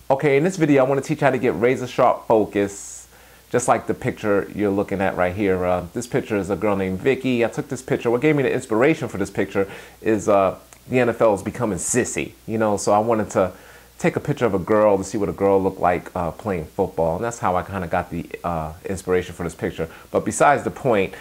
Okay, in this video I want to teach you how to get razor sharp focus, just like the picture you're looking at right here. This picture is a girl named Vicky. I took this picture. What gave me the inspiration for this picture is the NFL is becoming sissy, you know, so I wanted to take a picture of a girl to see what a girl looked like playing football, and that's how I kind of got the inspiration for this picture. But besides the point,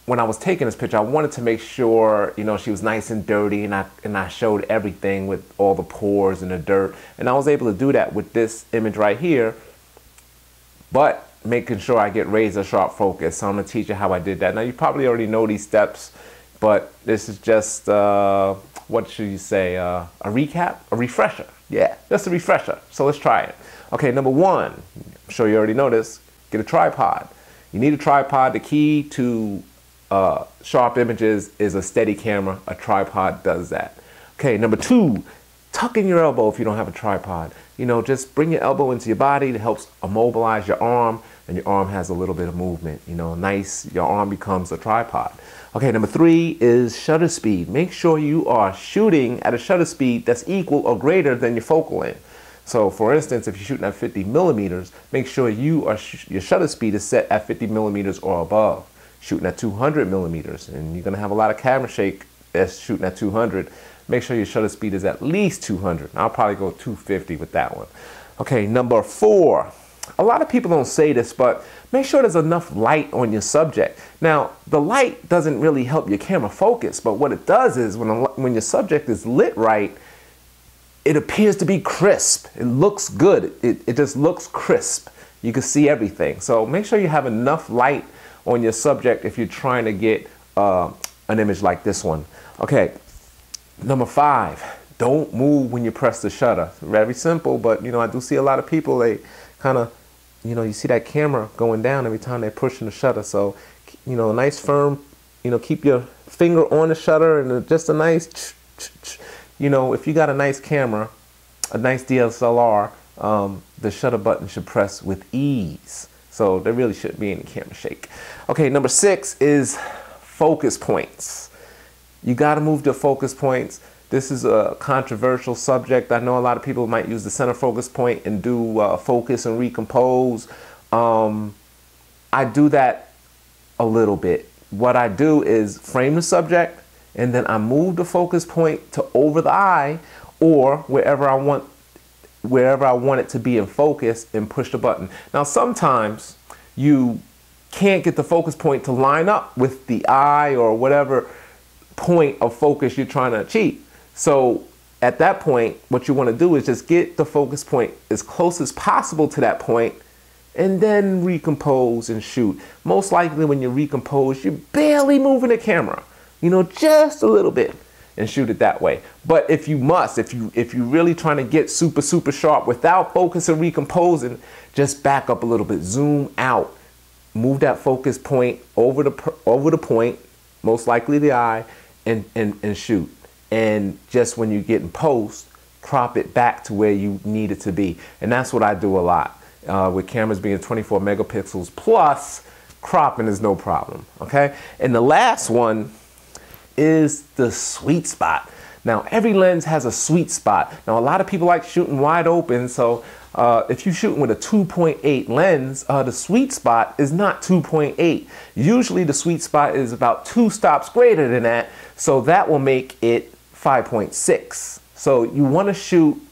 when I was taking this picture, I wanted to make sure, you know, she was nice and dirty, and I showed everything with all the pores and the dirt, and I was able to do that with this image right here, but making sure I get razor sharp focus. So I'm gonna teach you how I did that. Now you probably already know these steps, but this is just what should you say, a recap, a refresher. Yeah, just a refresher. So let's try it. Okay, number one, I'm sure you already know this, get a tripod. You need a tripod. The key to sharp images is a steady camera. A tripod does that. Okay, number two, tuck in your elbow if you don't have a tripod. You know, just bring your elbow into your body. It helps immobilize your arm, and your arm has a little bit of movement. You know, your arm becomes a tripod. Okay, number three is shutter speed. Make sure you are shooting at a shutter speed that's equal or greater than your focal length. So for instance, if you're shooting at 50 millimeters, make sure your shutter speed is set at 50 millimeters or above. Shooting at 200 millimeters, and you're gonna have a lot of camera shake that's shooting at 200. Make sure your shutter speed is at least 200. I'll probably go 250 with that one. Okay, number four. A lot of people don't say this, but make sure there's enough light on your subject. Now, the light doesn't really help your camera focus, but what it does is when your subject is lit right, it appears to be crisp. It looks good. It just looks crisp. You can see everything. So make sure you have enough light on your subject if you're trying to get an image like this one. Okay, number five, don't move when you press the shutter. Very simple, but you know, I do see a lot of people, they kind of, you know, you see that camera going down every time they're pushing the shutter. So, you know, a nice firm, you know, keep your finger on the shutter and just a nice, you know, if you got a nice camera, a nice DSLR, the shutter button should press with ease. So there really shouldn't be any camera shake. Okay, number six is focus points. You got to move to focus points. This is a controversial subject. I know a lot of people might use the center focus point and do focus and recompose. I do that a little bit. What I do is frame the subject, and then I move the focus point to over the eye or wherever I want it to be in focus, and push the button. Now sometimes you can't get the focus point to line up with the eye or whatever point of focus you're trying to achieve. So at that point, what you want to do is just get the focus point as close as possible to that point, and then recompose and shoot. Most likely when you recompose, you're barely moving the camera, you know, just a little bit, and shoot it that way. But if you must, if you're really trying to get super sharp without focus and recomposing, just back up a little bit, zoom out, move that focus point over the point, most likely the eye, and shoot. And just when you get in post, crop it back to where you need it to be. And that's what I do a lot. With cameras being 24 megapixels plus, cropping is no problem, okay? And the last one is the sweet spot. Now, every lens has a sweet spot. Now, a lot of people like shooting wide open, so if you're shooting with a 2.8 lens, the sweet spot is not 2.8. Usually the sweet spot is about 2 stops greater than that, so that will make it 5.6. So you want to shoot,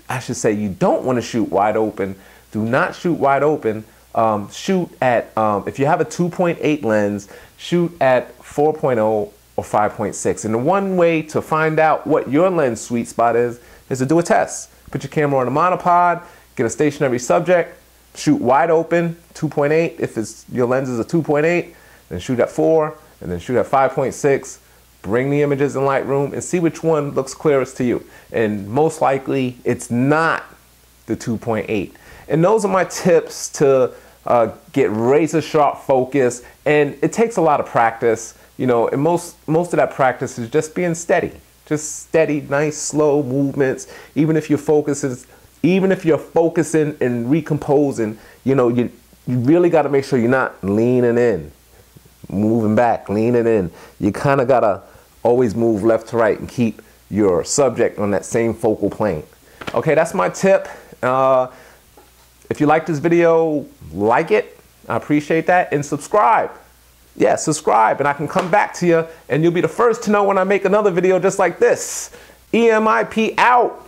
I should say you don't want to shoot wide open. Do not shoot wide open. Shoot at, if you have a 2.8 lens, shoot at 4.0 or 5.6. And the one way to find out what your lens sweet spot is to do a test. Put your camera on a monopod, get a stationary subject, shoot wide open, 2.8. If your lens is a 2.8, then shoot at 4, and then shoot at 5.6. Bring the images in Lightroom and see which one looks clearest to you. And most likely, it's not the 2.8. And those are my tips to get razor sharp focus. And it takes a lot of practice. You know, and most of that practice is just being steady. Just steady, nice, slow movements. Even if you're focusing and recomposing, you know, you really got to make sure you're not leaning in, moving back, leaning in. You kind of got to always move left to right and keep your subject on that same focal plane. Okay, that's my tip. If you like this video, like it. I appreciate that. And subscribe. Yeah, subscribe, and I can come back to you, and you'll be the first to know when I make another video just like this. EMIP out.